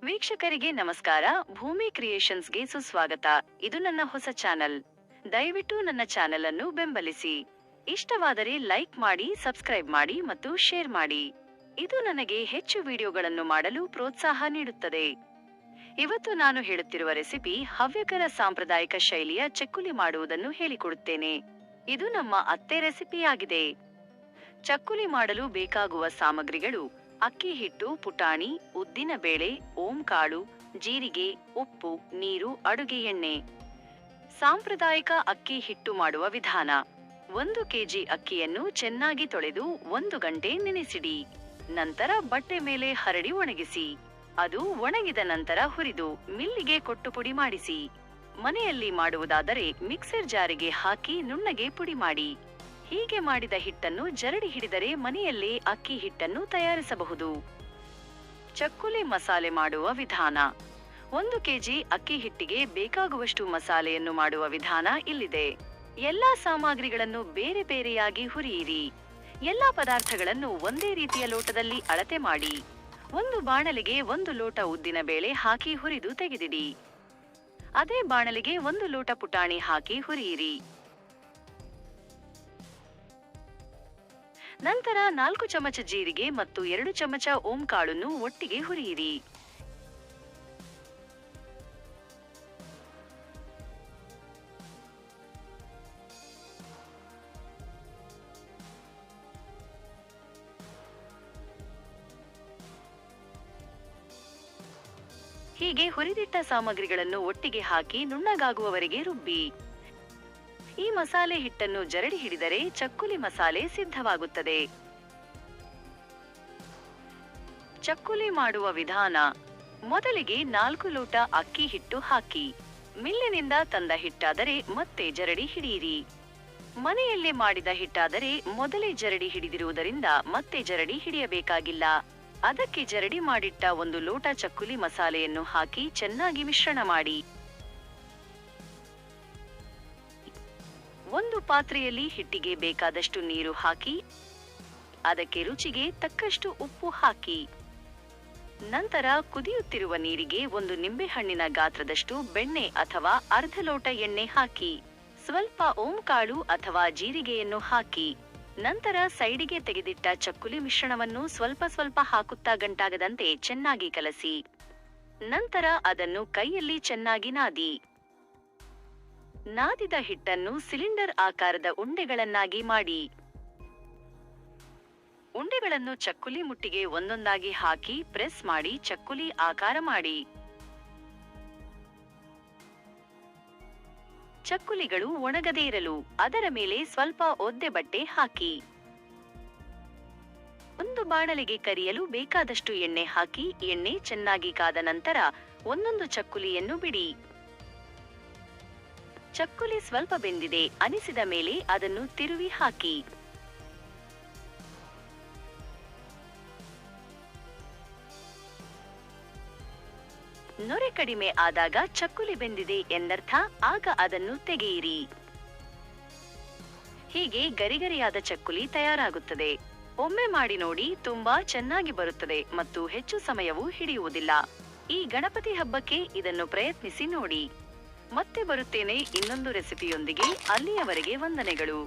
ವೀಕ್ಷಕರಿಗೆ ನಮಸ್ಕಾರ. ಭೂಮಿ ಕ್ರಿಯೇಷನ್ಸ್ಗೆ ಸುಸ್ವಾಗತ. ಇದು ನನ್ನ ಹೊಸ ಚಾನೆಲ್. ದಯವಿಟ್ಟು ನನ್ನ ಚಾನೆಲ್ ಅನ್ನು ಬೆಂಬಲಿಸಿ. ಇಷ್ಟವಾದರೆ ಲೈಕ್ ಮಾಡಿ, ಸಬ್ಸ್ಕ್ರೈಬ್ ಮಾಡಿ ಮತ್ತು ಶೇರ್ ಮಾಡಿ. ಇದು ನನಗೆ ಹೆಚ್ಚು ವಿಡಿಯೋಗಳನ್ನು ಮಾಡಲು ಪ್ರೋತ್ಸಾಹ ನೀಡುತ್ತದೆ. ಇವತ್ತು ನಾನು ಹೇಳುತ್ತಿರುವ ರೆಸಿಪಿ ಹವ್ಯಕರ ಸಾಂಪ್ರದಾಯಿಕ ಶೈಲಿಯ ಚಕ್ಕುಲಿ ಮಾಡುವುದನ್ನು ಹೇಳಿಕೊಡುತ್ತೇನೆ. ಇದು ನಮ್ಮ ಅತ್ತೆ ರೆಸಿಪಿಯಾಗಿದೆ. ಚಕ್ಕುಲಿ ಮಾಡಲು ಬೇಕಾಗುವ ಸಾಮಗ್ರಿಗಳು: ಅಕ್ಕಿ ಹಿಟ್ಟು, ಪುಟಾಣಿ, ಉದ್ದಿನ ಬೇಳೆ, ಓಂಕಾಳು, ಜೀರಿಗೆ, ಉಪ್ಪು, ನೀರು, ಅಡುಗೆ ಎಣ್ಣೆ. ಸಾಂಪ್ರದಾಯಿಕ ಅಕ್ಕಿ ಹಿಟ್ಟು ಮಾಡುವ ವಿಧಾನ: 1 ಕೆಜಿ ಅಕ್ಕಿಯನ್ನು ಚೆನ್ನಾಗಿ ತೊಳೆದು 1 ಗಂಟೆ ನೆನೆಸಿಡಿ. ನಂತರ ಬಟ್ಟೆ ಮೇಲೆ ಹರಡಿ ಒಣಗಿಸಿ. ಅದು ಒಣಗಿದ ನಂತರ ಹುರಿದು ಮಿಲ್ಲಿಗೆ ಕೊಟ್ಟು ಪುಡಿ ಮಾಡಿಸಿ. ಮನೆಯಲ್ಲಿ ಮಾಡುವುದಾದರೆ ಮಿಕ್ಸರ್ ಜಾರಿಗೆ ಹಾಕಿ ನುಣ್ಣಗೆ ಪುಡಿ ಮಾಡಿ. ಹೀಗೆ ಮಾಡಿದ ಹಿಟ್ಟನ್ನು ಜರಡಿ ಹಿಡಿದರೆ ಮನೆಯಲ್ಲೇ ಅಕ್ಕಿ ಹಿಟ್ಟನ್ನು ತಯಾರಿಸಬಹುದು. ಚಕ್ಕುಲಿ ಮಸಾಲೆ ಮಾಡುವ ವಿಧಾನ: 1 ಕೆಜಿ ಅಕ್ಕಿ ಹಿಟ್ಟಿಗೆ ಬೇಕಾಗುವಷ್ಟು ಮಸಾಲೆಯನ್ನು ಮಾಡುವ ವಿಧಾನ ಇಲ್ಲಿದೆ. ಎಲ್ಲಾ ಸಾಮಗ್ರಿಗಳನ್ನು ಬೇರೆ ಬೇರೆಯಾಗಿ ಹುರಿಯಿರಿ. ಎಲ್ಲಾ ಪದಾರ್ಥಗಳನ್ನು ಒಂದೇ ರೀತಿಯ ಲೋಟದಲ್ಲಿ ಅಳತೆ ಮಾಡಿ. ಒಂದು ಬಾಣಲೆಗೆ 1 ಲೋಟ ಉದ್ದಿನ ಬೇಳೆ ಹಾಕಿ ಹುರಿದು ತೆಗೆದಿಡಿ. ಅದೇ ಬಾಣಲೆಗೆ 1 ಲೋಟ ಪುಟಾಣಿ ಹಾಕಿ ಹುರಿಯಿರಿ. ನಂತರ 4 ಚಮಚ ಜೀರಿಗೆ ಮತ್ತು 2 ಚಮಚ ಓಂಕಾಳನ್ನು ಒಟ್ಟಿಗೆ ಹುರಿಯಿರಿ. ಹೀಗೆ ಹುರಿದಿಟ್ಟ ಸಾಮಗ್ರಿಗಳನ್ನು ಒಟ್ಟಿಗೆ ಹಾಕಿ ನುಣ್ಣಗಾಗುವವರೆಗೆ ರುಬ್ಬಿ. ಈ ಮಸಾಲೆ ಹಿಟ್ಟನ್ನು ಜರಡಿ ಹಿಡಿದರೆ ಚಕ್ಕುಲಿ ಮಸಾಲೆ ಸಿದ್ಧವಾಗುತ್ತದೆ. ಚಕ್ಕುಲಿ ಮಾಡುವ ವಿಧಾನ: ಮೊದಲಿಗೆ 4 ಲೋಟ ಅಕ್ಕಿ ಹಿಟ್ಟು ಹಾಕಿ. ಮಿಲ್ಲಿನಿಂದ ತಂದ ಹಿಟ್ಟಾದರೆ ಮತ್ತೆ ಜರಡಿ ಹಿಡಿಯಿರಿ. ಮನೆಯಲ್ಲಿ ಮಾಡಿದ ಹಿಟ್ಟಾದರೆ ಮೊದಲೇ ಜರಡಿ ಹಿಡಿದಿರುವುದರಿಂದ ಮತ್ತೆ ಜರಡಿ ಹಿಡಿಯಬೇಕಾಗಿಲ್ಲ. ಅದಕ್ಕೆ ಜರಡಿ ಮಾಡಿಟ್ಟ 1 ಲೋಟ ಚಕ್ಕುಲಿ ಮಸಾಲೆಯನ್ನು ಹಾಕಿ ಚೆನ್ನಾಗಿ ಮಿಶ್ರಣ ಮಾಡಿ. ಒಂದು ಪಾತ್ರೆಯಲ್ಲಿ ಹಿಟ್ಟಿಗೆ ಬೇಕಾದಷ್ಟು ನೀರು ಹಾಕಿ ಅದಕ್ಕೆ ರುಚಿಗೆ ತಕ್ಕಷ್ಟು ಉಪ್ಪು ಹಾಕಿ. ನಂತರ ಕುದಿಯುತ್ತಿರುವ ನೀರಿಗೆ 1 ನಿಂಬೆಹಣ್ಣಿನ ಗಾತ್ರದಷ್ಟು ಬೆಣ್ಣೆ ಅಥವಾ ಅರ್ಧ ಲೋಟ ಎಣ್ಣೆ ಹಾಕಿ. ಸ್ವಲ್ಪ ಓಂಕಾಳು ಅಥವಾ ಜೀರಿಗೆಯನ್ನು ಹಾಕಿ. ನಂತರ ಸೈಡಿಗೆ ತೆಗೆದಿಟ್ಟ ಚಕ್ಕುಲಿ ಮಿಶ್ರಣವನ್ನು ಸ್ವಲ್ಪ ಸ್ವಲ್ಪ ಹಾಕುತ್ತಾ ಗಂಟಾಗದಂತೆ ಚೆನ್ನಾಗಿ ಕಲಸಿ. ನಂತರ ಅದನ್ನು ಕೈಯಲ್ಲಿ ಚೆನ್ನಾಗಿ ನಾದಿ. ನಾದಿದ ಹಿಟ್ಟನ್ನು ಸಿಲಿಂಡರ್ ಆಕಾರದ ಉಂಡೆಗಳನ್ನಾಗಿ ಮಾಡಿ. ಉಂಡೆಗಳನ್ನು ಚಕ್ಕುಲಿ ಮುಟ್ಟಿಗೆ ಒಂದೊಂದಾಗಿ ಹಾಕಿ ಪ್ರೆಸ್ ಮಾಡಿ ಚಕ್ಕುಲಿ ಆಕಾರ ಮಾಡಿ. ಚಕ್ಕುಲಿಗಳು ಒಣಗದೇ ಇರಲು ಅದರ ಮೇಲೆ ಸ್ವಲ್ಪ ಒದ್ದೆ ಬಟ್ಟೆ ಹಾಕಿ. ಒಂದು ಬಾಣಲೆಗೆ ಕರಿಯಲು ಬೇಕಾದಷ್ಟು ಎಣ್ಣೆ ಹಾಕಿ ಎಣ್ಣೆ ಚೆನ್ನಾಗಿ ಕಾದ ನಂತರ ಒಂದೊಂದು ಚಕ್ಕುಲಿಯನ್ನು ಬಿಡಿ. ಚಕ್ಕುಲಿ ಸ್ವಲ್ಪ ಬೆಂದಿದೆ ಅನಿಸಿದ ಮೇಲೆ ಅದನ್ನು ತಿರುವಿ ಹಾಕಿ. ನೊರೆ ಕಡಿಮೆ ಆದಾಗ ಚಕ್ಕುಲಿ ಬೆಂದಿದೆ ಎಂದರ್ಥ. ಆಗ ಅದನ್ನು ತೆಗೆಯಿರಿ. ಹೀಗೆ ಗರಿಗರಿಯಾದ ಚಕ್ಕುಲಿ ತಯಾರಾಗುತ್ತದೆ. ಒಮ್ಮೆ ಮಾಡಿ ನೋಡಿ, ತುಂಬಾ ಚೆನ್ನಾಗಿ ಬರುತ್ತದೆ ಮತ್ತು ಹೆಚ್ಚು ಸಮಯವೂ ಹಿಡಿಯುವುದಿಲ್ಲ. ಈ ಗಣಪತಿ ಹಬ್ಬಕ್ಕೆ ಇದನ್ನು ಪ್ರಯತ್ನಿಸಿ ನೋಡಿ. ಮತ್ತೆ ಬರುತ್ತೇನೆ ಇನ್ನೊಂದು ರೆಸಿಪಿಯೊಂದಿಗೆ. ಅಲ್ಲಿಯವರೆಗೆ ವಂದನೆಗಳು.